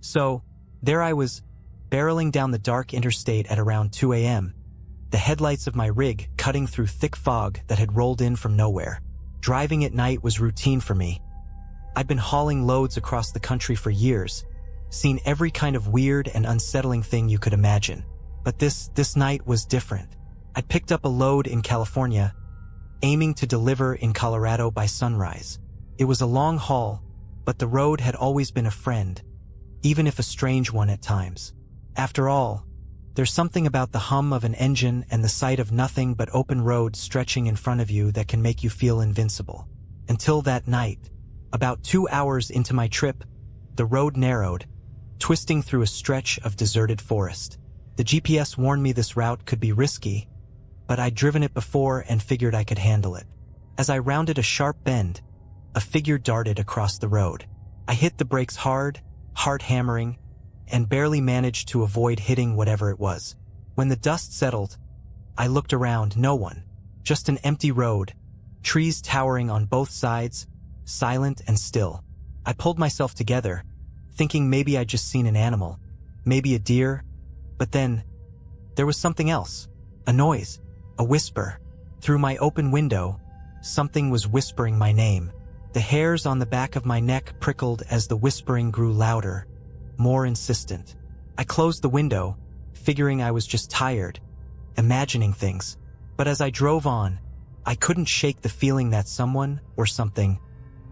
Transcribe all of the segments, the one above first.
So, there I was, barreling down the dark interstate at around 2 a.m., the headlights of my rig cutting through thick fog that had rolled in from nowhere. Driving at night was routine for me. I'd been hauling loads across the country for years, seen every kind of weird and unsettling thing you could imagine. But this night was different. I'd picked up a load in California, aiming to deliver in Colorado by sunrise. It was a long haul, but the road had always been a friend, even if a strange one at times. After all, there's something about the hum of an engine and the sight of nothing but open road stretching in front of you that can make you feel invincible. Until that night, about 2 hours into my trip, the road narrowed, twisting through a stretch of deserted forest. The GPS warned me this route could be risky, but I'd driven it before and figured I could handle it. As I rounded a sharp bend, a figure darted across the road. I hit the brakes hard, heart hammering, and barely managed to avoid hitting whatever it was. When the dust settled, I looked around. No one. Just an empty road, trees towering on both sides, silent and still. I pulled myself together, thinking maybe I'd just seen an animal, maybe a deer, but then there was something else. A noise, a whisper. Through my open window, something was whispering my name. The hairs on the back of my neck prickled as the whispering grew louder, more insistent. I closed the window, figuring I was just tired, imagining things. But as I drove on, I couldn't shake the feeling that someone, or something,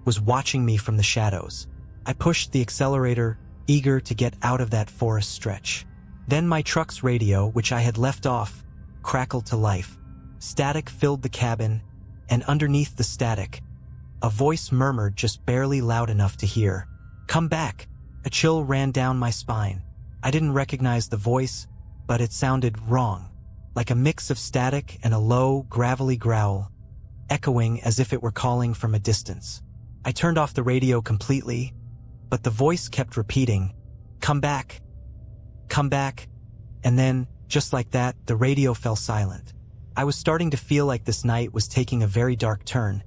was watching me from the shadows. I pushed the accelerator, eager to get out of that forest stretch. Then my truck's radio, which I had left off, crackled to life. Static filled the cabin, and underneath the static, a voice murmured just barely loud enough to hear. "Come back." A chill ran down my spine. I didn't recognize the voice, but it sounded wrong, like a mix of static and a low, gravelly growl, echoing as if it were calling from a distance. I turned off the radio completely, but the voice kept repeating, "Come back, come back," and then, just like that, the radio fell silent. I was starting to feel like this night was taking a very dark turn,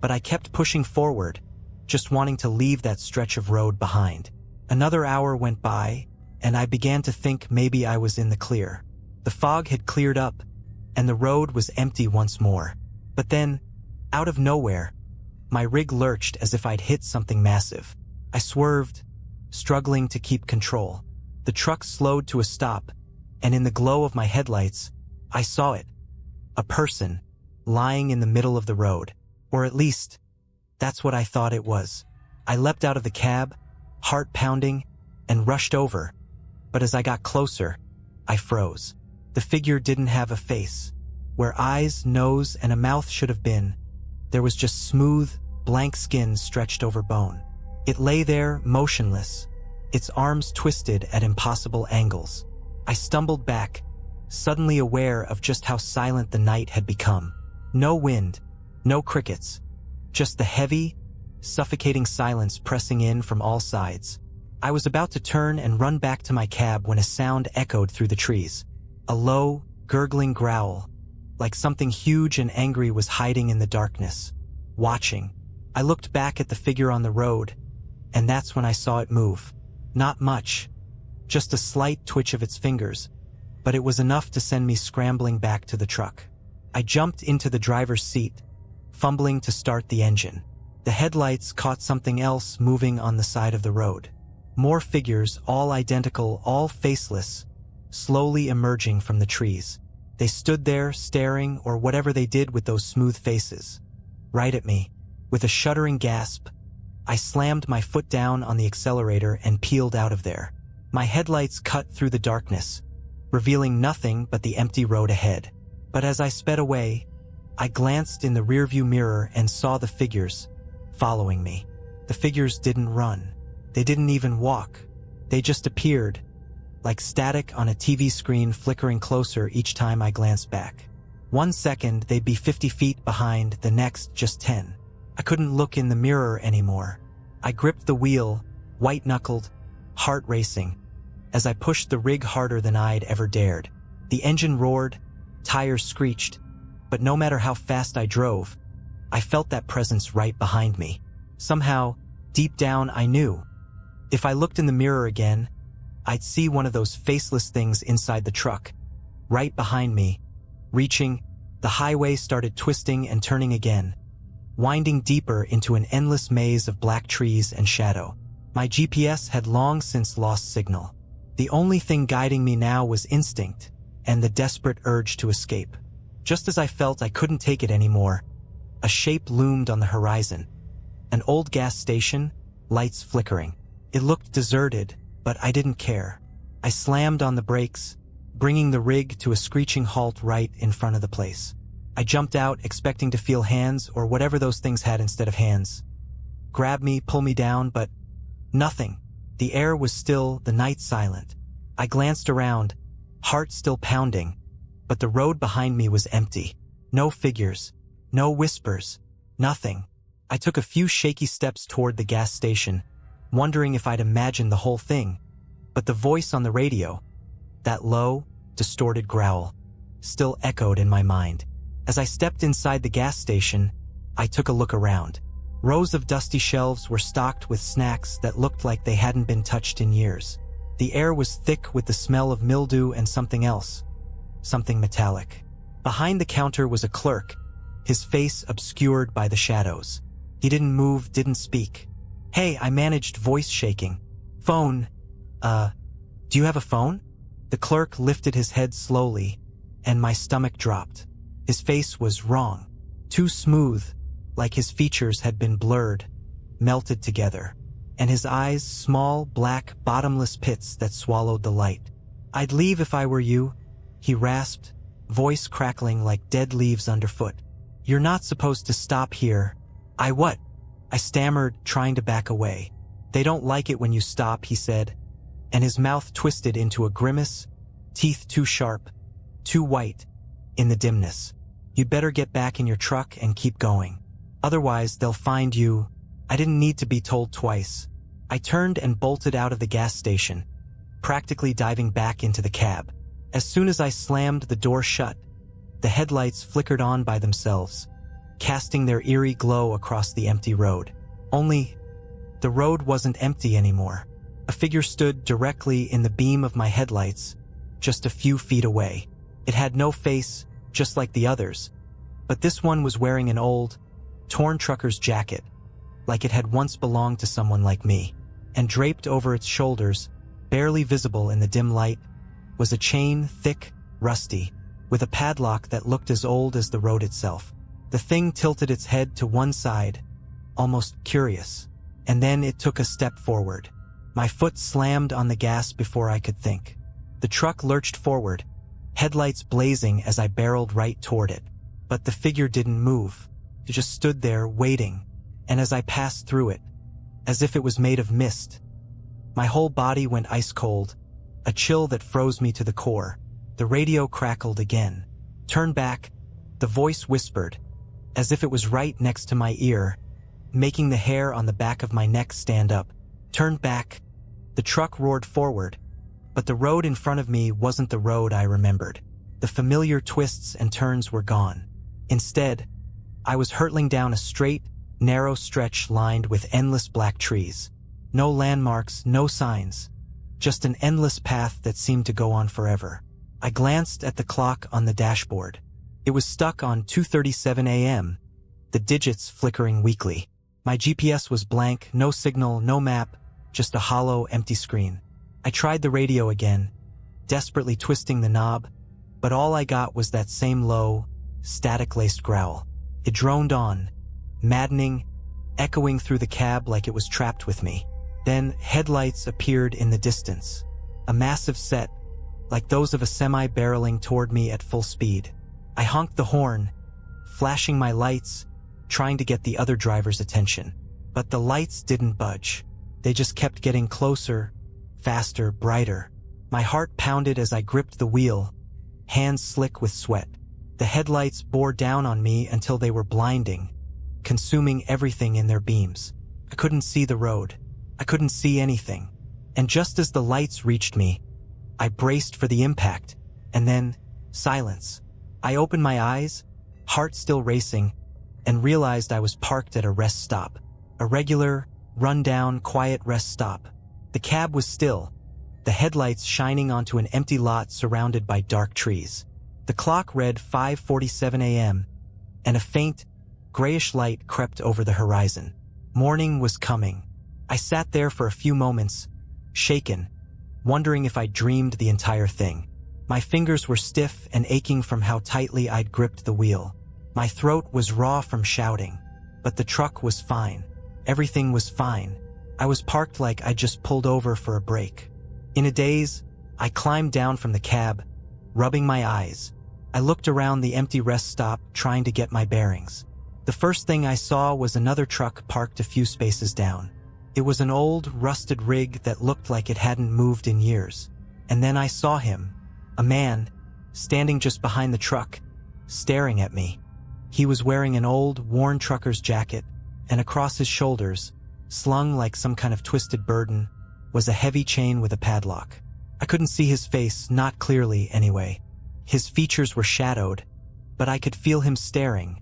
but I kept pushing forward, just wanting to leave that stretch of road behind. Another hour went by, and I began to think maybe I was in the clear. The fog had cleared up, and the road was empty once more. But then, out of nowhere, my rig lurched as if I'd hit something massive. I swerved, struggling to keep control. The truck slowed to a stop, and in the glow of my headlights, I saw it. A person, lying in the middle of the road. Or at least, that's what I thought it was. I leapt out of the cab, heart pounding, and rushed over. But as I got closer, I froze. The figure didn't have a face. Where eyes, nose, and a mouth should have been, there was just smooth, blank skin stretched over bone. It lay there, motionless, its arms twisted at impossible angles. I stumbled back, suddenly aware of just how silent the night had become. No wind, no crickets, just the heavy, suffocating silence pressing in from all sides. I was about to turn and run back to my cab when a sound echoed through the trees. A low, gurgling growl, like something huge and angry was hiding in the darkness, watching. I looked back at the figure on the road, and that's when I saw it move. Not much, just a slight twitch of its fingers, but it was enough to send me scrambling back to the truck. I jumped into the driver's seat, fumbling to start the engine. The headlights caught something else moving on the side of the road. More figures, all identical, all faceless, slowly emerging from the trees. They stood there, staring, or whatever they did with those smooth faces, right at me. With a shuddering gasp, I slammed my foot down on the accelerator and peeled out of there. My headlights cut through the darkness, revealing nothing but the empty road ahead. But as I sped away, I glanced in the rearview mirror and saw the figures following me. The figures didn't run. They didn't even walk. They just appeared, like static on a TV screen flickering closer each time I glanced back. 1 second they'd be 50 feet behind, the next just 10. I couldn't look in the mirror anymore. I gripped the wheel, white-knuckled, heart racing, as I pushed the rig harder than I'd ever dared. The engine roared, tires screeched, but no matter how fast I drove, I felt that presence right behind me. Somehow, deep down, I knew If I looked in the mirror again, I'd see one of those faceless things inside the truck, right behind me. Reaching, the highway started twisting and turning again, winding deeper into an endless maze of black trees and shadow. My GPS had long since lost signal. The only thing guiding me now was instinct and the desperate urge to escape. Just as I felt I couldn't take it anymore, a shape loomed on the horizon. An old gas station, lights flickering. It looked deserted, but I didn't care. I slammed on the brakes, bringing the rig to a screeching halt right in front of the place. I jumped out, expecting to feel hands or whatever those things had instead of hands. Grab me, pull me down, but nothing. The air was still, the night silent. I glanced around, heart still pounding, but the road behind me was empty. No figures, no whispers, nothing. I took a few shaky steps toward the gas station, wondering if I'd imagined the whole thing. But the voice on the radio, that low, distorted growl, still echoed in my mind. As I stepped inside the gas station, I took a look around. Rows of dusty shelves were stocked with snacks that looked like they hadn't been touched in years. The air was thick with the smell of mildew and something else, something metallic. Behind the counter was a clerk, his face obscured by the shadows. He didn't move, didn't speak. "Hey," I managed, voice shaking. "Phone. Do you have a phone?" The clerk lifted his head slowly, and my stomach dropped. His face was wrong. Too smooth, like his features had been blurred, melted together. And his eyes, small, black, bottomless pits that swallowed the light. "I'd leave if I were you," he rasped, voice crackling like dead leaves underfoot. "You're not supposed to stop here." What?" I stammered, trying to back away. "They don't like it when you stop," he said, and his mouth twisted into a grimace, teeth too sharp, too white, in the dimness. "You'd better get back in your truck and keep going. Otherwise, they'll find you." I didn't need to be told twice. I turned and bolted out of the gas station, practically diving back into the cab. As soon as I slammed the door shut, the headlights flickered on by themselves, casting their eerie glow across the empty road. Only, the road wasn't empty anymore. A figure stood directly in the beam of my headlights, just a few feet away. It had no face, just like the others, but this one was wearing an old, torn trucker's jacket, like it had once belonged to someone like me. And draped over its shoulders, barely visible in the dim light, was a chain, thick, rusty, with a padlock that looked as old as the road itself. The thing tilted its head to one side, almost curious, and then it took a step forward. My foot slammed on the gas before I could think. The truck lurched forward, headlights blazing as I barreled right toward it. But the figure didn't move. It just stood there, waiting, and as I passed through it, as if it was made of mist, my whole body went ice cold, a chill that froze me to the core. The radio crackled again. "Turn back," the voice whispered, as if it was right next to my ear, making the hair on the back of my neck stand up. "Turn back." The truck roared forward, but the road in front of me wasn't the road I remembered. The familiar twists and turns were gone. Instead, I was hurtling down a straight, narrow stretch lined with endless black trees. No landmarks, no signs, just an endless path that seemed to go on forever. I glanced at the clock on the dashboard. It was stuck on 2:37 a.m., the digits flickering weakly. My GPS was blank, no signal, no map, just a hollow, empty screen. I tried the radio again, desperately twisting the knob, but all I got was that same low, static-laced growl. It droned on, maddening, echoing through the cab like it was trapped with me. Then headlights appeared in the distance, a massive set, like those of a semi barreling toward me at full speed. I honked the horn, flashing my lights, trying to get the other driver's attention. But the lights didn't budge. They just kept getting closer, faster, brighter. My heart pounded as I gripped the wheel, hands slick with sweat. The headlights bore down on me until they were blinding, consuming everything in their beams. I couldn't see the road. I couldn't see anything. And just as the lights reached me, I braced for the impact, and then silence. I opened my eyes, heart still racing, and realized I was parked at a rest stop. A regular, run-down, quiet rest stop. The cab was still, the headlights shining onto an empty lot surrounded by dark trees. The clock read 5:47 a.m., and a faint, grayish light crept over the horizon. Morning was coming. I sat there for a few moments, shaken, wondering if I'd dreamed the entire thing. My fingers were stiff and aching from how tightly I'd gripped the wheel. My throat was raw from shouting, but the truck was fine. Everything was fine. I was parked like I'd just pulled over for a break. In a daze, I climbed down from the cab, rubbing my eyes. I looked around the empty rest stop, trying to get my bearings. The first thing I saw was another truck parked a few spaces down. It was an old, rusted rig that looked like it hadn't moved in years. And then I saw him, a man, standing just behind the truck, staring at me. He was wearing an old, worn trucker's jacket, and across his shoulders, slung like some kind of twisted burden, was a heavy chain with a padlock. I couldn't see his face, not clearly anyway. His features were shadowed, but I could feel him staring,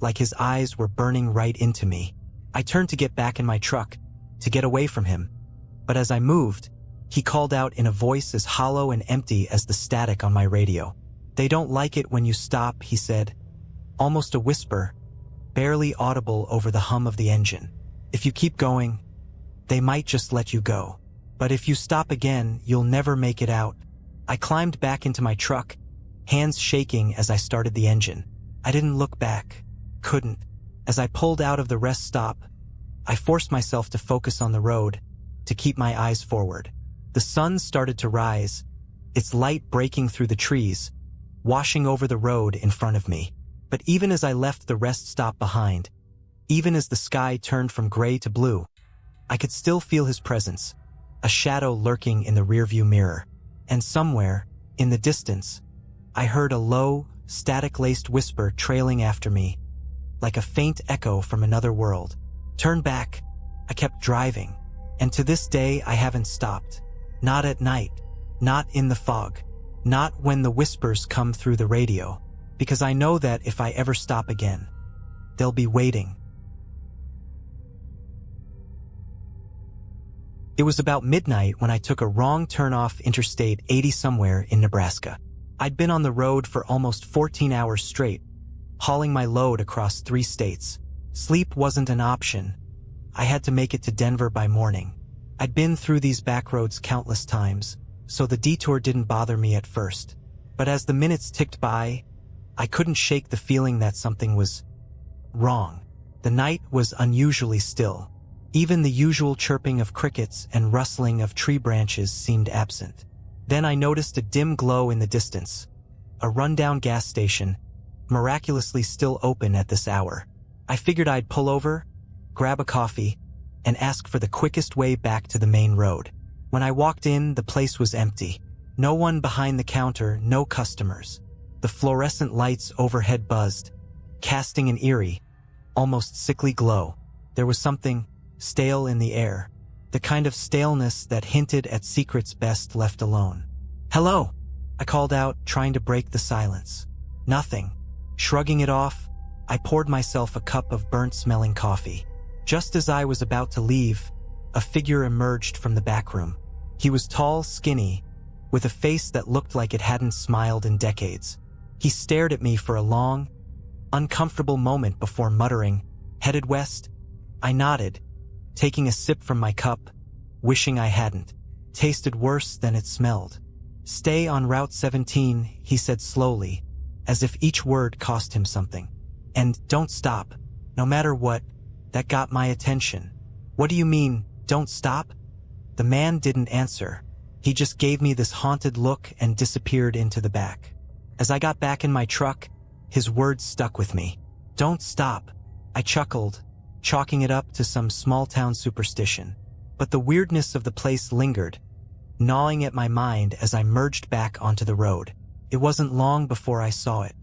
like his eyes were burning right into me. I turned to get back in my truck, to get away from him, but as I moved, he called out in a voice as hollow and empty as the static on my radio. "They don't like it when you stop," he said, almost a whisper, barely audible over the hum of the engine. "If you keep going, they might just let you go. But if you stop again, you'll never make it out." I climbed back into my truck, hands shaking as I started the engine. I didn't look back. Couldn't. As I pulled out of the rest stop, I forced myself to focus on the road, to keep my eyes forward. The sun started to rise, its light breaking through the trees, washing over the road in front of me. But even as I left the rest stop behind, even as the sky turned from gray to blue, I could still feel his presence, a shadow lurking in the rearview mirror. And somewhere, in the distance, I heard a low, static-laced whisper trailing after me, like a faint echo from another world. "Turn back." I kept driving, and to this day I haven't stopped. Not at night, not in the fog, not when the whispers come through the radio, because I know that if I ever stop again, they'll be waiting. It was about midnight when I took a wrong turn off Interstate 80 somewhere in Nebraska. I'd been on the road for almost 14 hours straight, hauling my load across 3 states. Sleep wasn't an option. I had to make it to Denver by morning. I'd been through these back roads countless times, so the detour didn't bother me at first. But as the minutes ticked by, I couldn't shake the feeling that something was wrong. The night was unusually still. Even the usual chirping of crickets and rustling of tree branches seemed absent. Then I noticed a dim glow in the distance, a rundown gas station, miraculously still open at this hour. I figured I'd pull over, grab a coffee, and ask for the quickest way back to the main road. When I walked in, the place was empty. No one behind the counter, no customers. The fluorescent lights overhead buzzed, casting an eerie, almost sickly glow. There was something stale in the air, the kind of staleness that hinted at secrets best left alone. "Hello," I called out, trying to break the silence. Nothing. Shrugging it off, I poured myself a cup of burnt-smelling coffee. Just as I was about to leave, a figure emerged from the back room. He was tall, skinny, with a face that looked like it hadn't smiled in decades. He stared at me for a long, uncomfortable moment before muttering, "Headed west?" I nodded, taking a sip from my cup, wishing I hadn't. Tasted worse than it smelled. "Stay on Route 17, he said slowly, as if each word cost him something. "And don't stop, no matter what." That got my attention. "What do you mean, don't stop?" The man didn't answer. He just gave me this haunted look and disappeared into the back. As I got back in my truck, his words stuck with me. "Don't stop." I chuckled, chalking it up to some small-town superstition. But the weirdness of the place lingered, gnawing at my mind as I merged back onto the road. It wasn't long before I saw it.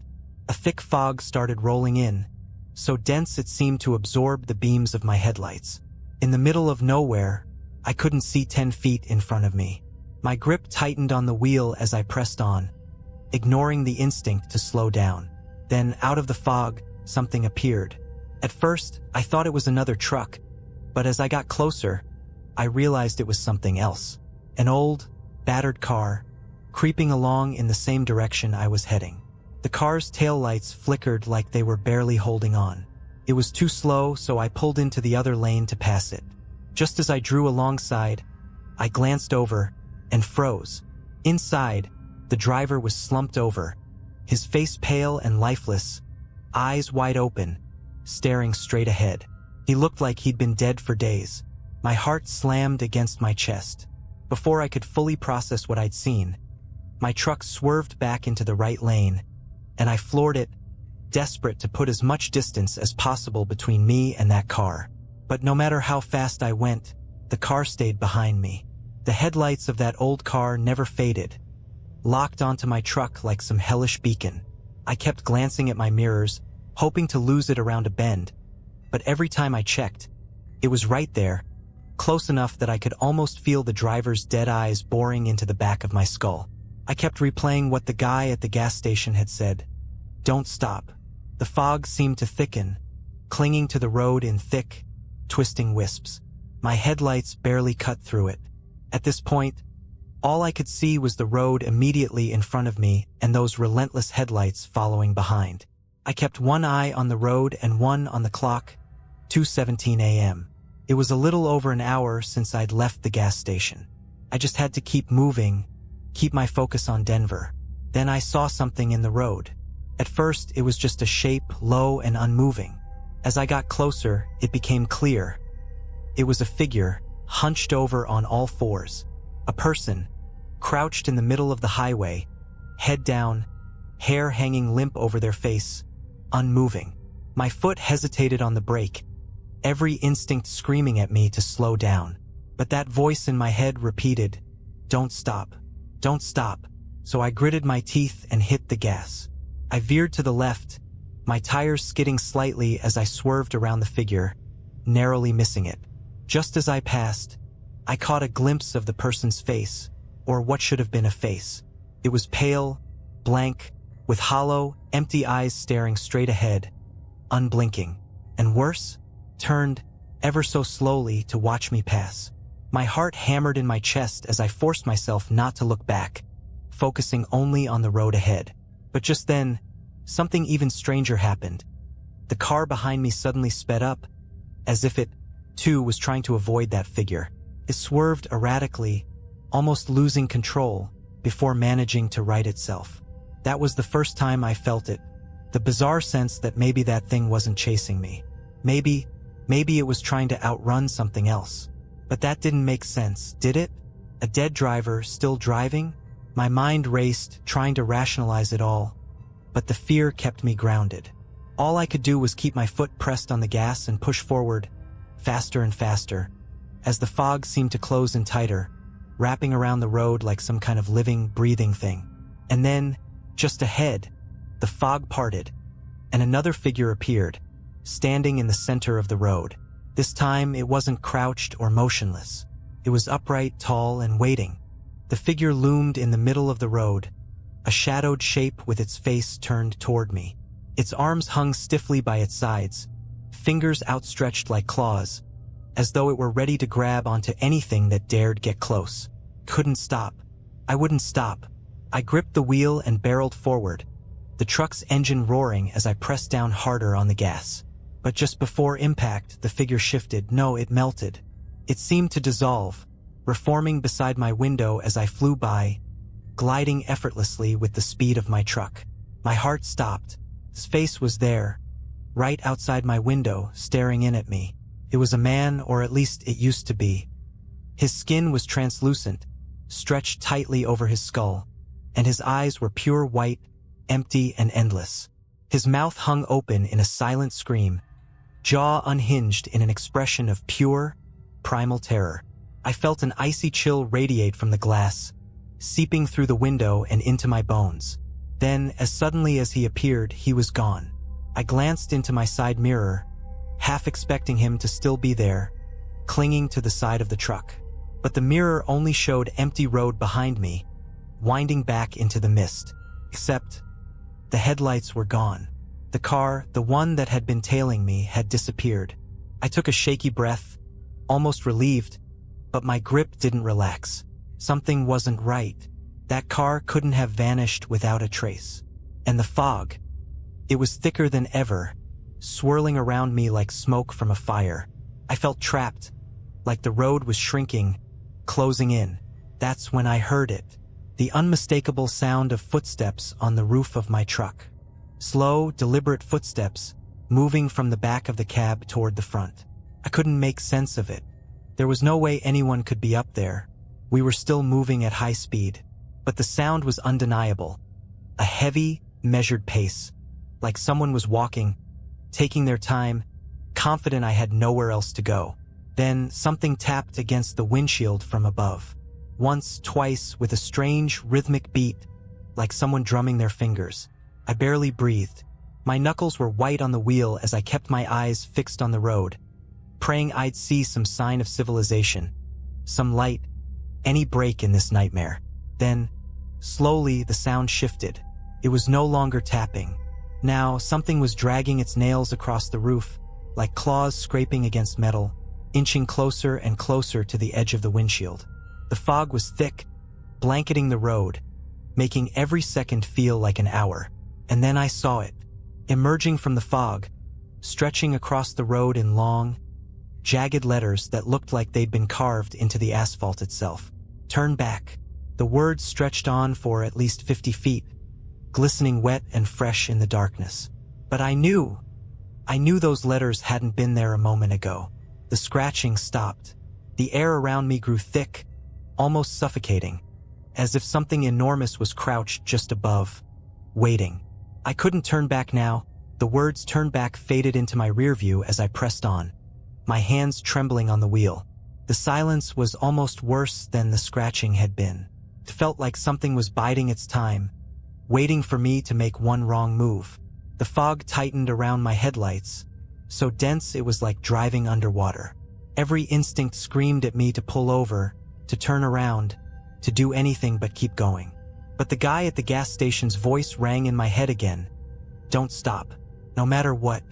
A thick fog started rolling in, so dense it seemed to absorb the beams of my headlights. In the middle of nowhere, I couldn't see 10 feet in front of me. My grip tightened on the wheel as I pressed on, ignoring the instinct to slow down. Then, out of the fog, something appeared. At first, I thought it was another truck, but as I got closer, I realized it was something else. An old, battered car, creeping along in the same direction I was heading. The car's taillights flickered like they were barely holding on. It was too slow, so I pulled into the other lane to pass it. Just as I drew alongside, I glanced over and froze. Inside, the driver was slumped over, his face pale and lifeless, eyes wide open, staring straight ahead. He looked like he'd been dead for days. My heart slammed against my chest. Before I could fully process what I'd seen, my truck swerved back into the right lane, and I floored it, desperate to put as much distance as possible between me and that car. But no matter how fast I went, the car stayed behind me. The headlights of that old car never faded, locked onto my truck like some hellish beacon. I kept glancing at my mirrors, hoping to lose it around a bend, but every time I checked, it was right there, close enough that I could almost feel the driver's dead eyes boring into the back of my skull. I kept replaying what the guy at the gas station had said. Don't stop. The fog seemed to thicken, clinging to the road in thick, twisting wisps. My headlights barely cut through it. At this point, all I could see was the road immediately in front of me and those relentless headlights following behind. I kept one eye on the road and one on the clock, 2:17 a.m. It was a little over an hour since I'd left the gas station. I just had to keep moving, keep my focus on Denver. Then I saw something in the road. At first, it was just a shape, low and unmoving. As I got closer, it became clear. It was a figure, hunched over on all fours. A person, crouched in the middle of the highway, head down, hair hanging limp over their face, unmoving. My foot hesitated on the brake, every instinct screaming at me to slow down. But that voice in my head repeated, "Don't stop. Don't stop." So I gritted my teeth and hit the gas. I veered to the left, my tires skidding slightly as I swerved around the figure, narrowly missing it. Just as I passed, I caught a glimpse of the person's face, or what should have been a face. It was pale, blank, with hollow, empty eyes staring straight ahead, unblinking, and worse, turned, ever so slowly, to watch me pass. My heart hammered in my chest as I forced myself not to look back, focusing only on the road ahead. But just then, something even stranger happened. The car behind me suddenly sped up, as if it, too, was trying to avoid that figure. It swerved erratically, almost losing control, before managing to right itself. That was the first time I felt it, the bizarre sense that maybe that thing wasn't chasing me. Maybe it was trying to outrun something else. But that didn't make sense, did it? A dead driver still driving? My mind raced, trying to rationalize it all, but the fear kept me grounded. All I could do was keep my foot pressed on the gas and push forward, faster and faster, as the fog seemed to close in tighter, wrapping around the road like some kind of living, breathing thing. And then, just ahead, the fog parted, and another figure appeared, standing in the center of the road. This time, it wasn't crouched or motionless. It was upright, tall, and waiting. The figure loomed in the middle of the road, a shadowed shape with its face turned toward me. Its arms hung stiffly by its sides, fingers outstretched like claws, as though it were ready to grab onto anything that dared get close. Couldn't stop. I wouldn't stop. I gripped the wheel and barreled forward, the truck's engine roaring as I pressed down harder on the gas. But just before impact, the figure shifted. No, it melted. It seemed to dissolve, reforming beside my window as I flew by, gliding effortlessly with the speed of my truck. My heart stopped. His face was there, right outside my window, staring in at me. It was a man, or at least it used to be. His skin was translucent, stretched tightly over his skull, and his eyes were pure white, empty and endless. His mouth hung open in a silent scream, jaw unhinged in an expression of pure, primal terror. I felt an icy chill radiate from the glass, seeping through the window and into my bones. Then, as suddenly as he appeared, he was gone. I glanced into my side mirror, half expecting him to still be there, clinging to the side of the truck. But the mirror only showed empty road behind me, winding back into the mist. Except, the headlights were gone. The car, the one that had been tailing me, had disappeared. I took a shaky breath, almost relieved, But my grip didn't relax. Something wasn't right. That car couldn't have vanished without a trace. And the fog, it was thicker than ever, swirling around me like smoke from a fire. I felt trapped, like the road was shrinking, closing in. That's when I heard it. The unmistakable sound of footsteps on the roof of my truck. Slow, deliberate footsteps, moving from the back of the cab toward the front. I couldn't make sense of it. There was no way anyone could be up there. We were still moving at high speed. But the sound was undeniable. A heavy, measured pace. Like someone was walking, taking their time, confident I had nowhere else to go. Then something tapped against the windshield from above. Once, twice, with a strange, rhythmic beat, like someone drumming their fingers. I barely breathed. My knuckles were white on the wheel as I kept my eyes fixed on the road, praying I'd see some sign of civilization, some light, any break in this nightmare. Then, slowly, the sound shifted. It was no longer tapping. Now, something was dragging its nails across the roof, like claws scraping against metal, inching closer and closer to the edge of the windshield. The fog was thick, blanketing the road, making every second feel like an hour. And then I saw it, emerging from the fog, stretching across the road in long, jagged letters that looked like they'd been carved into the asphalt itself. Turn back. The words stretched on for at least 50 feet, glistening wet and fresh in the darkness. But I knew those letters hadn't been there a moment ago. The scratching stopped. The air around me grew thick, almost suffocating, as if something enormous was crouched just above, waiting. I couldn't turn back now. The words "turn back" faded into my rear view as I pressed on, my hands trembling on the wheel. The silence was almost worse than the scratching had been. It felt like something was biding its time, waiting for me to make one wrong move. The fog tightened around my headlights, so dense it was like driving underwater. Every instinct screamed at me to pull over, to turn around, to do anything but keep going. But the guy at the gas station's voice rang in my head again. Don't stop, no matter what.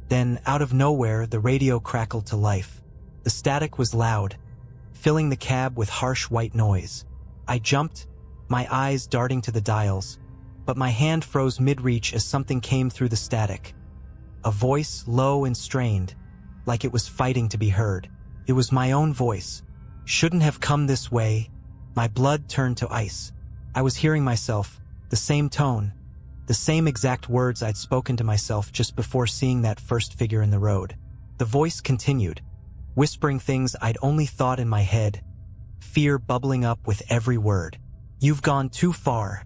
Then, out of nowhere, the radio crackled to life. The static was loud, filling the cab with harsh white noise. I jumped, my eyes darting to the dials, but my hand froze mid-reach as something came through the static. A voice, low and strained, like it was fighting to be heard. It was my own voice. Shouldn't have come this way. My blood turned to ice. I was hearing myself, the same tone, the same exact words I'd spoken to myself just before seeing that first figure in the road. The voice continued, whispering things I'd only thought in my head, fear bubbling up with every word. You've gone too far.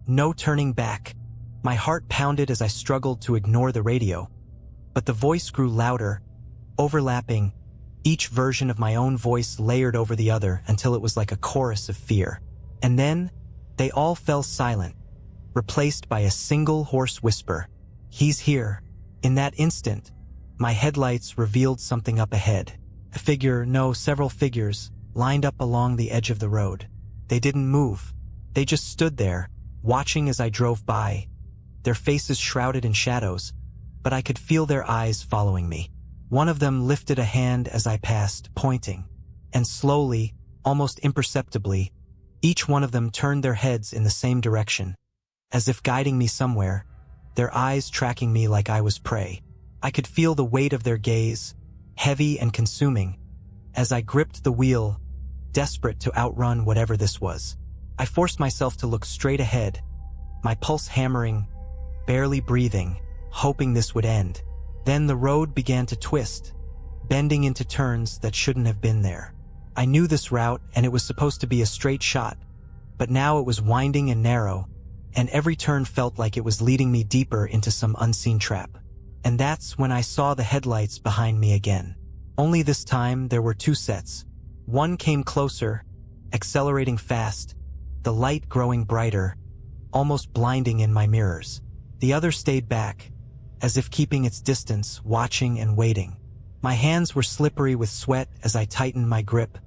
No turning back. My heart pounded as I struggled to ignore the radio, but the voice grew louder, overlapping, each version of my own voice layered over the other until it was like a chorus of fear. And then, they all fell silent, replaced by a single hoarse whisper. He's here. In that instant, my headlights revealed something up ahead. A figure, no, several figures, lined up along the edge of the road. They didn't move. They just stood there, watching as I drove by, their faces shrouded in shadows, but I could feel their eyes following me. One of them lifted a hand as I passed, pointing, and slowly, almost imperceptibly, each one of them turned their heads in the same direction, as if guiding me somewhere, their eyes tracking me like I was prey. I could feel the weight of their gaze, heavy and consuming, as I gripped the wheel, desperate to outrun whatever this was. I forced myself to look straight ahead, my pulse hammering, barely breathing, hoping this would end. Then the road began to twist, bending into turns that shouldn't have been there. I knew this route and it was supposed to be a straight shot, but now it was winding and narrow, and every turn felt like it was leading me deeper into some unseen trap. And that's when I saw the headlights behind me again. Only this time there were two sets. One came closer, accelerating fast, the light growing brighter, almost blinding in my mirrors. The other stayed back, as if keeping its distance, watching and waiting. My hands were slippery with sweat as I tightened my grip,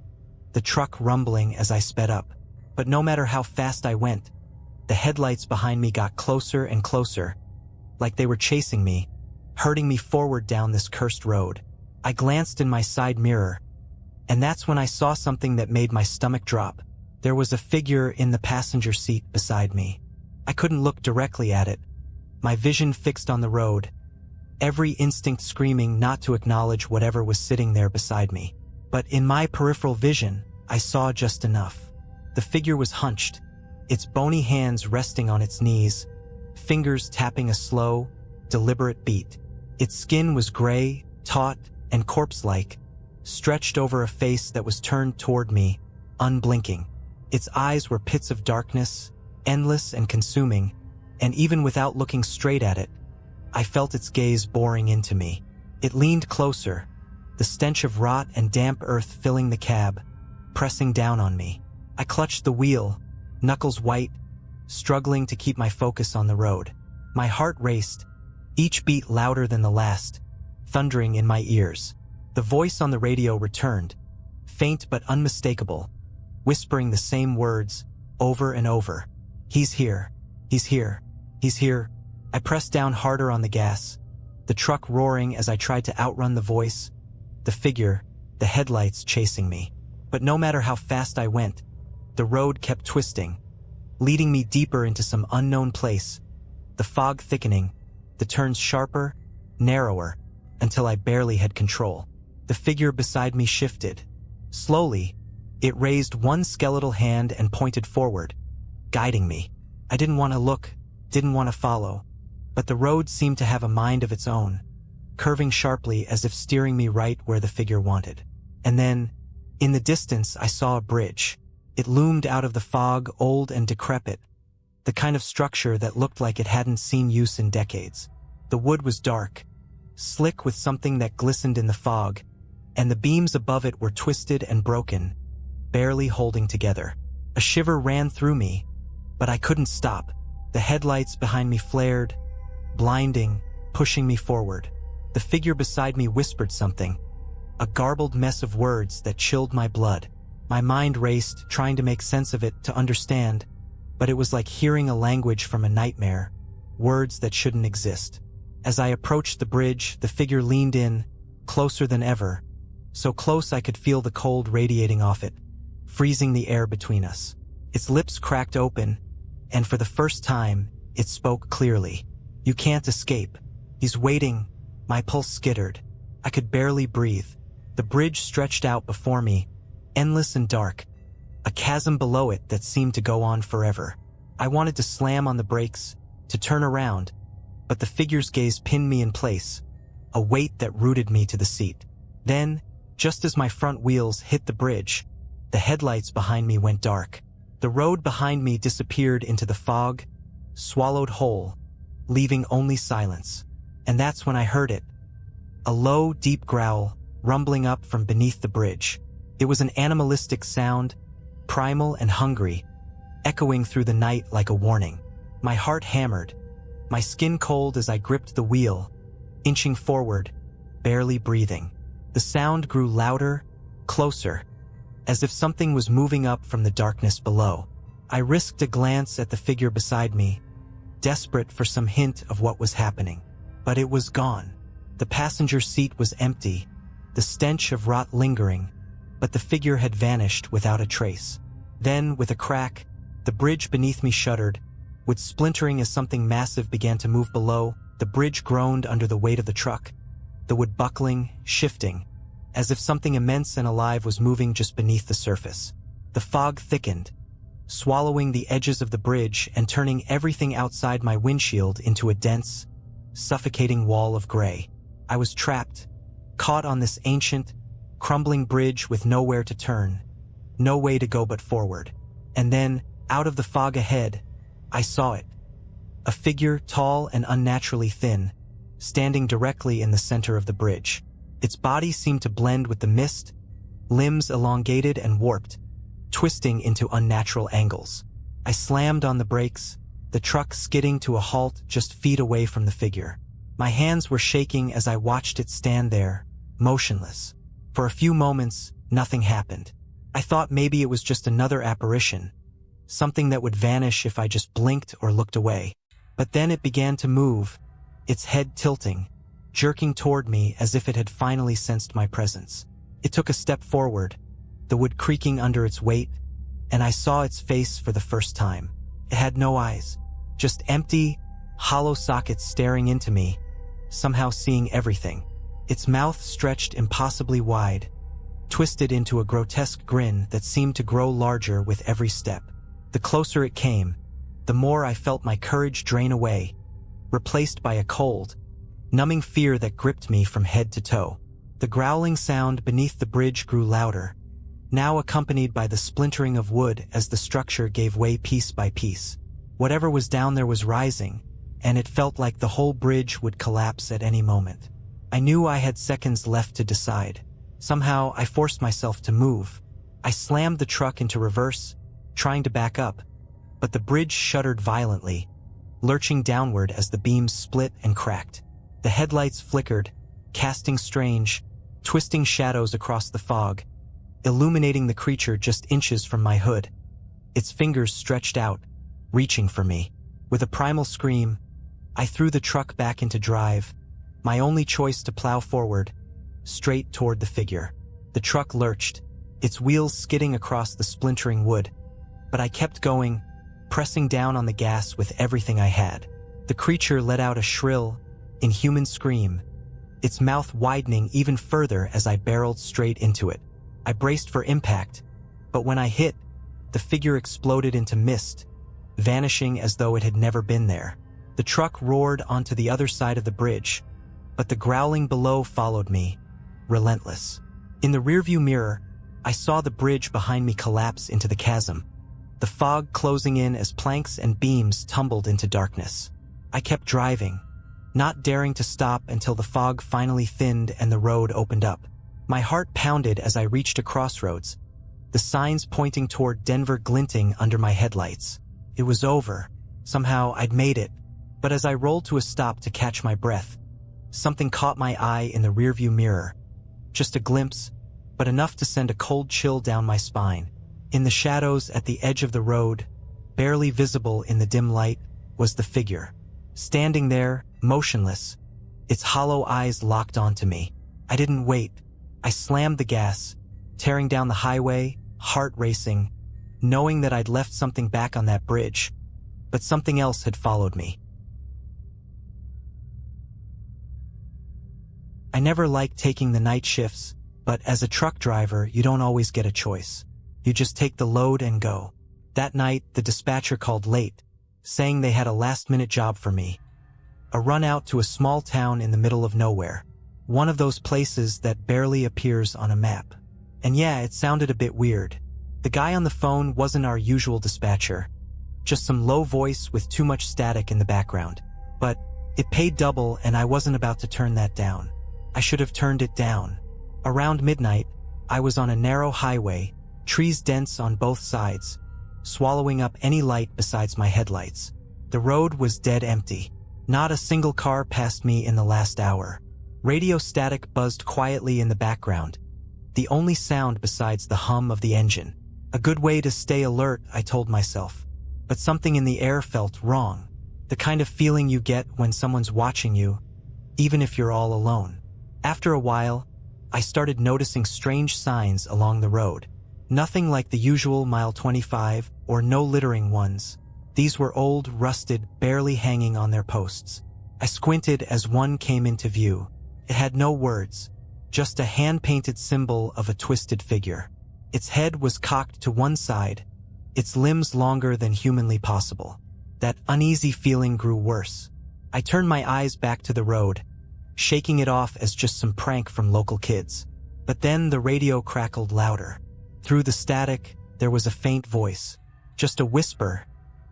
the truck rumbling as I sped up. But no matter how fast I went, the headlights behind me got closer and closer, like they were chasing me, herding me forward down this cursed road. I glanced in my side mirror, And that's when I saw something that made my stomach drop. There was a figure in the passenger seat beside me. I couldn't look directly at it, my vision fixed on the road, every instinct screaming not to acknowledge whatever was sitting there beside me. But in my peripheral vision, I saw just enough. The figure was hunched, its bony hands resting on its knees, fingers tapping a slow, deliberate beat. Its skin was gray, taut, and corpse-like, stretched over a face that was turned toward me, unblinking. Its eyes were pits of darkness, endless and consuming, and even without looking straight at it, I felt its gaze boring into me. It leaned closer, the stench of rot and damp earth filling the cab, pressing down on me. I clutched the wheel, knuckles white, struggling to keep my focus on the road. My heart raced, each beat louder than the last, thundering in my ears. The voice on the radio returned, faint but unmistakable, whispering the same words over and over. "He's here. He's here. He's here." I pressed down harder on the gas, the truck roaring as I tried to outrun the voice, the figure, the headlights chasing me. But no matter how fast I went, the road kept twisting, leading me deeper into some unknown place, the fog thickening, the turns sharper, narrower, until I barely had control. The figure beside me shifted. Slowly, it raised one skeletal hand and pointed forward, guiding me. I didn't want to look, didn't want to follow, but the road seemed to have a mind of its own, curving sharply as if steering me right where the figure wanted. And then, in the distance, I saw a bridge. It loomed out of the fog, old and decrepit, the kind of structure that looked like it hadn't seen use in decades. The wood was dark, slick with something that glistened in the fog, and the beams above it were twisted and broken, barely holding together. A shiver ran through me, but I couldn't stop. The headlights behind me flared, blinding, pushing me forward. The figure beside me whispered something, a garbled mess of words that chilled my blood. My mind raced, trying to make sense of it, to understand, but it was like hearing a language from a nightmare, words that shouldn't exist. As I approached the bridge, the figure leaned in, closer than ever, so close I could feel the cold radiating off it, freezing the air between us. Its lips cracked open, and for the first time, it spoke clearly. "You can't escape. He's waiting." My pulse skittered. I could barely breathe. The bridge stretched out before me, endless and dark, a chasm below it that seemed to go on forever. I wanted to slam on the brakes, to turn around, but the figure's gaze pinned me in place, a weight that rooted me to the seat. Then, just as my front wheels hit the bridge, the headlights behind me went dark. The road behind me disappeared into the fog, swallowed whole, leaving only silence. And that's when I heard it. A low, deep growl, rumbling up from beneath the bridge. It was an animalistic sound, primal and hungry, echoing through the night like a warning. My heart hammered, my skin cold as I gripped the wheel, inching forward, barely breathing. The sound grew louder, closer, as if something was moving up from the darkness below. I risked a glance at the figure beside me, desperate for some hint of what was happening. But it was gone. The passenger seat was empty, the stench of rot lingering, but the figure had vanished without a trace. Then, with a crack, the bridge beneath me shuddered, with splintering as something massive began to move below. The bridge groaned under the weight of the truck, the wood buckling, shifting, as if something immense and alive was moving just beneath the surface. The fog thickened, swallowing the edges of the bridge and turning everything outside my windshield into a dense, suffocating wall of gray. I was trapped, caught on this ancient, crumbling bridge with nowhere to turn, no way to go but forward. And then, out of the fog ahead, I saw it. A figure tall and unnaturally thin, standing directly in the center of the bridge. Its body seemed to blend with the mist, limbs elongated and warped, twisting into unnatural angles. I slammed on the brakes, the truck skidding to a halt just feet away from the figure. My hands were shaking as I watched it stand there, motionless. For a few moments, nothing happened. I thought maybe it was just another apparition, something that would vanish if I just blinked or looked away. But then it began to move, its head tilting, jerking toward me as if it had finally sensed my presence. It took a step forward, the wood creaking under its weight, and I saw its face for the first time. It had no eyes, just empty, hollow sockets staring into me, somehow seeing everything. Its mouth stretched impossibly wide, twisted into a grotesque grin that seemed to grow larger with every step. The closer it came, the more I felt my courage drain away, replaced by a cold, numbing fear that gripped me from head to toe. The growling sound beneath the bridge grew louder, now accompanied by the splintering of wood as the structure gave way piece by piece. Whatever was down there was rising, and it felt like the whole bridge would collapse at any moment. I knew I had seconds left to decide. Somehow, I forced myself to move. I slammed the truck into reverse, trying to back up, but the bridge shuddered violently, lurching downward as the beams split and cracked. The headlights flickered, casting strange, twisting shadows across the fog, illuminating the creature just inches from my hood. Its fingers stretched out, reaching for me. With a primal scream, I threw the truck back into drive, my only choice to plow forward, straight toward the figure. The truck lurched, its wheels skidding across the splintering wood, but I kept going, pressing down on the gas with everything I had. The creature let out a shrill, inhuman scream, its mouth widening even further as I barreled straight into it. I braced for impact, but when I hit, the figure exploded into mist, vanishing as though it had never been there. The truck roared onto the other side of the bridge, but the growling below followed me, relentless. In the rearview mirror, I saw the bridge behind me collapse into the chasm, the fog closing in as planks and beams tumbled into darkness. I kept driving, not daring to stop until the fog finally thinned and the road opened up. My heart pounded as I reached a crossroads, the signs pointing toward Denver glinting under my headlights. It was over. Somehow I'd made it. But as I rolled to a stop to catch my breath, something caught my eye in the rearview mirror. Just a glimpse, but enough to send a cold chill down my spine. In the shadows at the edge of the road, barely visible in the dim light, was the figure. Standing there, motionless, its hollow eyes locked onto me. I didn't wait. I slammed the gas, tearing down the highway, heart racing, knowing that I'd left something back on that bridge, but something else had followed me. I never liked taking the night shifts, but as a truck driver, you don't always get a choice. You just take the load and go. That night, the dispatcher called late, saying they had a last-minute job for me. A run out to a small town in the middle of nowhere. One of those places that barely appears on a map. And yeah, it sounded a bit weird. The guy on the phone wasn't our usual dispatcher, just some low voice with too much static in the background. But it paid double and I wasn't about to turn that down. I should have turned it down. Around midnight, I was on a narrow highway, trees dense on both sides, swallowing up any light besides my headlights. The road was dead empty. Not a single car passed me in the last hour. Radio static buzzed quietly in the background, the only sound besides the hum of the engine. A good way to stay alert, I told myself. But something in the air felt wrong. The kind of feeling you get when someone's watching you, even if you're all alone. After a while, I started noticing strange signs along the road. Nothing like the usual mile 25 or no littering ones. These were old, rusted, barely hanging on their posts. I squinted as one came into view. It had no words, just a hand-painted symbol of a twisted figure. Its head was cocked to one side, its limbs longer than humanly possible. That uneasy feeling grew worse. I turned my eyes back to the road, shaking it off as just some prank from local kids. But then the radio crackled louder. Through the static, there was a faint voice, just a whisper,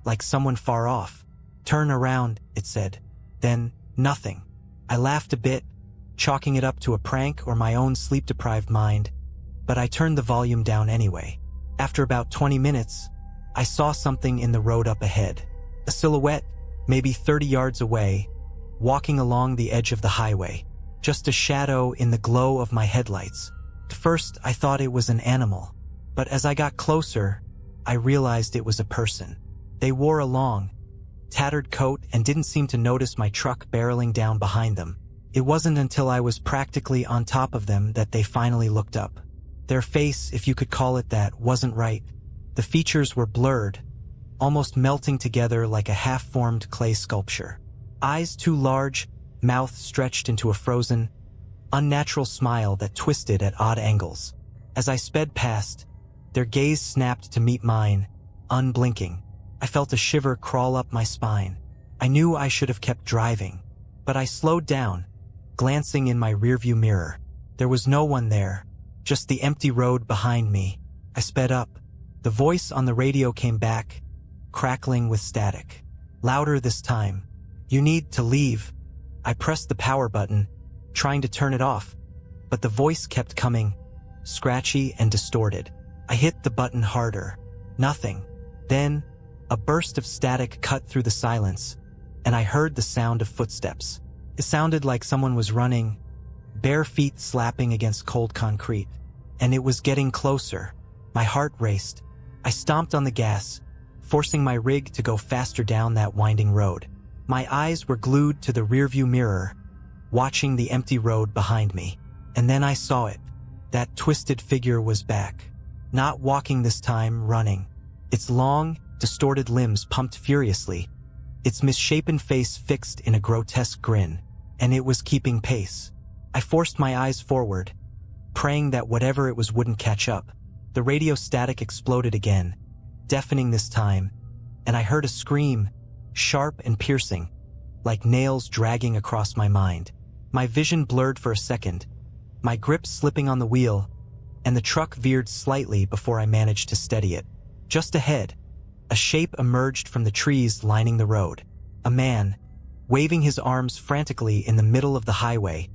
like someone far off. "Turn around," it said. Then, nothing. I laughed a bit, chalking it up to a prank or my own sleep-deprived mind, but I turned the volume down anyway. After about 20 minutes, I saw something in the road up ahead. A silhouette, maybe 30 yards away, walking along the edge of the highway. Just a shadow in the glow of my headlights. At first, I thought it was an animal, but as I got closer, I realized it was a person. They wore a long, tattered coat and didn't seem to notice my truck barreling down behind them. It wasn't until I was practically on top of them that they finally looked up. Their face, if you could call it that, wasn't right. The features were blurred, almost melting together like a half-formed clay sculpture. Eyes too large, mouth stretched into a frozen, unnatural smile that twisted at odd angles. As I sped past, their gaze snapped to meet mine, unblinking. I felt a shiver crawl up my spine. I knew I should have kept driving, but I slowed down, glancing in my rearview mirror. There was no one there, just the empty road behind me. I sped up. The voice on the radio came back, crackling with static. Louder this time. "You need to leave." I pressed the power button, trying to turn it off, but the voice kept coming, scratchy and distorted. I hit the button harder. Nothing. Then, a burst of static cut through the silence, and I heard the sound of footsteps. It sounded like someone was running, bare feet slapping against cold concrete, and it was getting closer. My heart raced. I stomped on the gas, forcing my rig to go faster down that winding road. My eyes were glued to the rearview mirror, watching the empty road behind me. And then I saw it. That twisted figure was back. Not walking this time, running. Its long, distorted limbs pumped furiously, its misshapen face fixed in a grotesque grin, and it was keeping pace. I forced my eyes forward, praying that whatever it was wouldn't catch up. The radio static exploded again, deafening this time, and I heard a scream, sharp and piercing, like nails dragging across my mind. My vision blurred for a second, my grip slipping on the wheel, and the truck veered slightly before I managed to steady it. Just ahead, a shape emerged from the trees lining the road. A man, waving his arms frantically in the middle of the highway,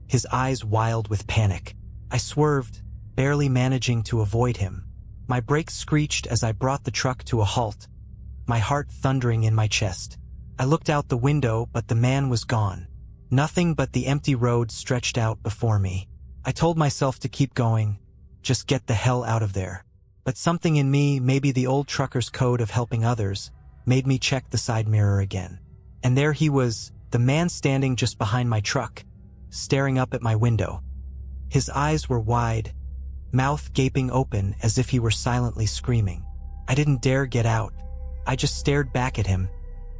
his eyes wild with panic. I swerved, barely managing to avoid him. My brakes screeched as I brought the truck to a halt, my heart thundering in my chest. I looked out the window, but the man was gone. Nothing but the empty road stretched out before me. I told myself to keep going, just get the hell out of there. But something in me, maybe the old trucker's code of helping others, made me check the side mirror again. And there he was, the man standing just behind my truck, staring up at my window. His eyes were wide, mouth gaping open as if he were silently screaming. I didn't dare get out. I just stared back at him,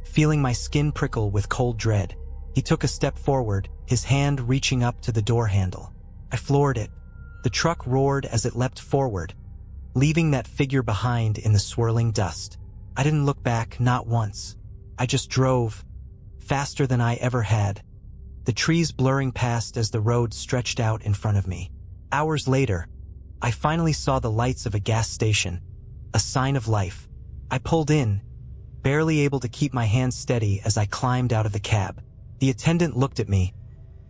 feeling my skin prickle with cold dread. He took a step forward, his hand reaching up to the door handle. I floored it. The truck roared as it leapt forward, leaving that figure behind in the swirling dust. I didn't look back, not once. I just drove, faster than I ever had, the trees blurring past as the road stretched out in front of me. Hours later, I finally saw the lights of a gas station, a sign of life. I pulled in, barely able to keep my hands steady as I climbed out of the cab. The attendant looked at me,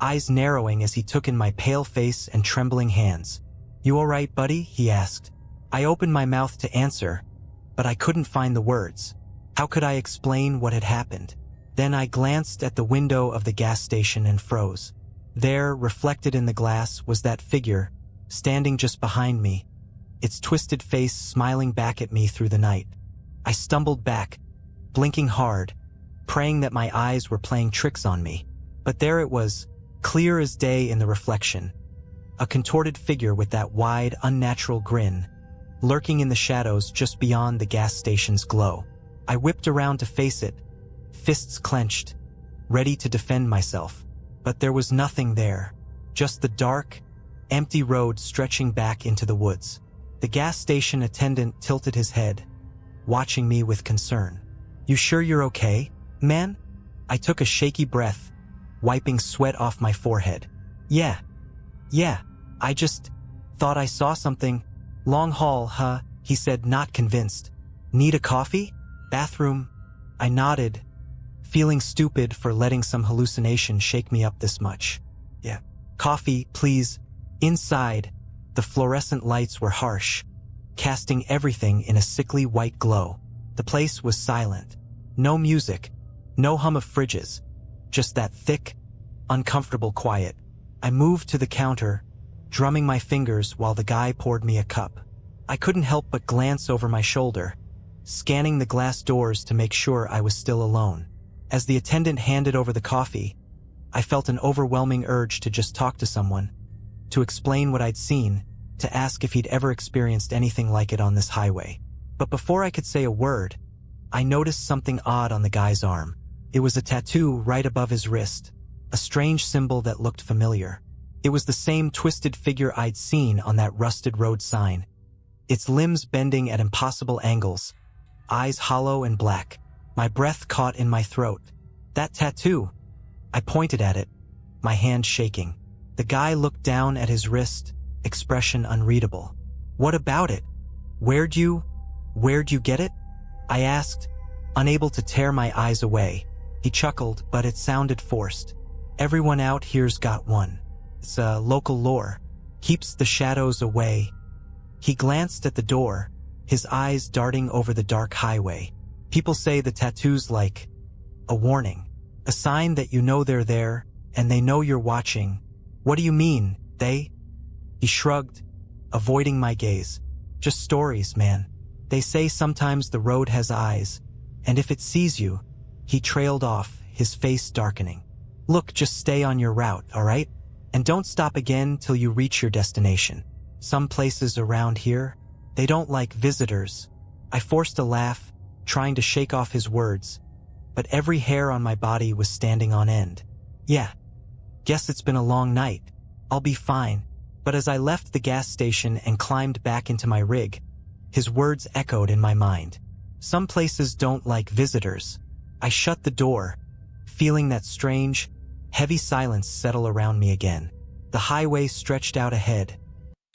eyes narrowing as he took in my pale face and trembling hands. "You all right, buddy?" he asked. I opened my mouth to answer, but I couldn't find the words. How could I explain what had happened? Then I glanced at the window of the gas station and froze. There, reflected in the glass, was that figure, standing just behind me, its twisted face smiling back at me through the night. I stumbled back, blinking hard, praying that my eyes were playing tricks on me. But there it was, clear as day in the reflection, a contorted figure with that wide, unnatural grin, lurking in the shadows just beyond the gas station's glow. I whipped around to face it, fists clenched, ready to defend myself. But there was nothing there, just the dark, empty road stretching back into the woods. The gas station attendant tilted his head, watching me with concern. "You sure you're okay, man?" I took a shaky breath, wiping sweat off my forehead. Yeah, I just thought I saw something. Long haul, huh?" he said, not convinced. "Need a coffee? Bathroom?" I nodded, feeling stupid for letting some hallucination shake me up this much. "Yeah, coffee, please." Inside, the fluorescent lights were harsh, casting everything in a sickly white glow. The place was silent. No music, no hum of fridges, just that thick, uncomfortable quiet. I moved to the counter, drumming my fingers while the guy poured me a cup. I couldn't help but glance over my shoulder, scanning the glass doors to make sure I was still alone. As the attendant handed over the coffee, I felt an overwhelming urge to just talk to someone, to explain what I'd seen, to ask if he'd ever experienced anything like it on this highway. But before I could say a word, I noticed something odd on the guy's arm. It was a tattoo right above his wrist, a strange symbol that looked familiar. It was the same twisted figure I'd seen on that rusted road sign, its limbs bending at impossible angles, eyes hollow and black. My breath caught in my throat. That tattoo! I pointed at it, my hand shaking. The guy looked down at his wrist, expression unreadable. What about it? Where'd you get it? I asked, unable to tear my eyes away. He chuckled, but it sounded forced. Everyone out here's got one. It's a local lore. Keeps the shadows away. He glanced at the door, his eyes darting over the dark highway. People say the tattoo's like a warning, a sign that you know they're there and they know you're watching. What do you mean, they? He shrugged, avoiding my gaze. Just stories, man. They say sometimes the road has eyes, and if it sees you, he trailed off, his face darkening. Look, just stay on your route, all right? And don't stop again till you reach your destination. Some places around here, they don't like visitors. I forced a laugh, trying to shake off his words, but every hair on my body was standing on end. Yeah, guess it's been a long night. I'll be fine. But as I left the gas station and climbed back into my rig, his words echoed in my mind. Some places don't like visitors. I shut the door, feeling that strange, heavy silence settle around me again. The highway stretched out ahead,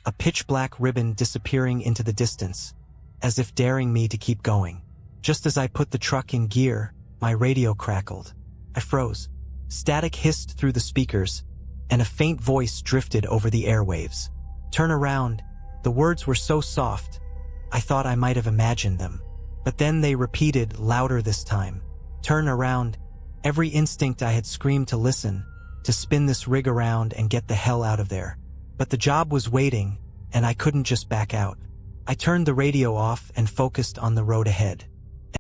a pitch-black ribbon disappearing into the distance, as if daring me to keep going. Just as I put the truck in gear, my radio crackled. I froze. Static hissed through the speakers, and a faint voice drifted over the airwaves. Turn around. The words were so soft, I thought I might have imagined them. But then they repeated, louder this time. Turn around. Every instinct I had screamed to listen, to spin this rig around and get the hell out of there. But the job was waiting, and I couldn't just back out. I turned the radio off and focused on the road ahead.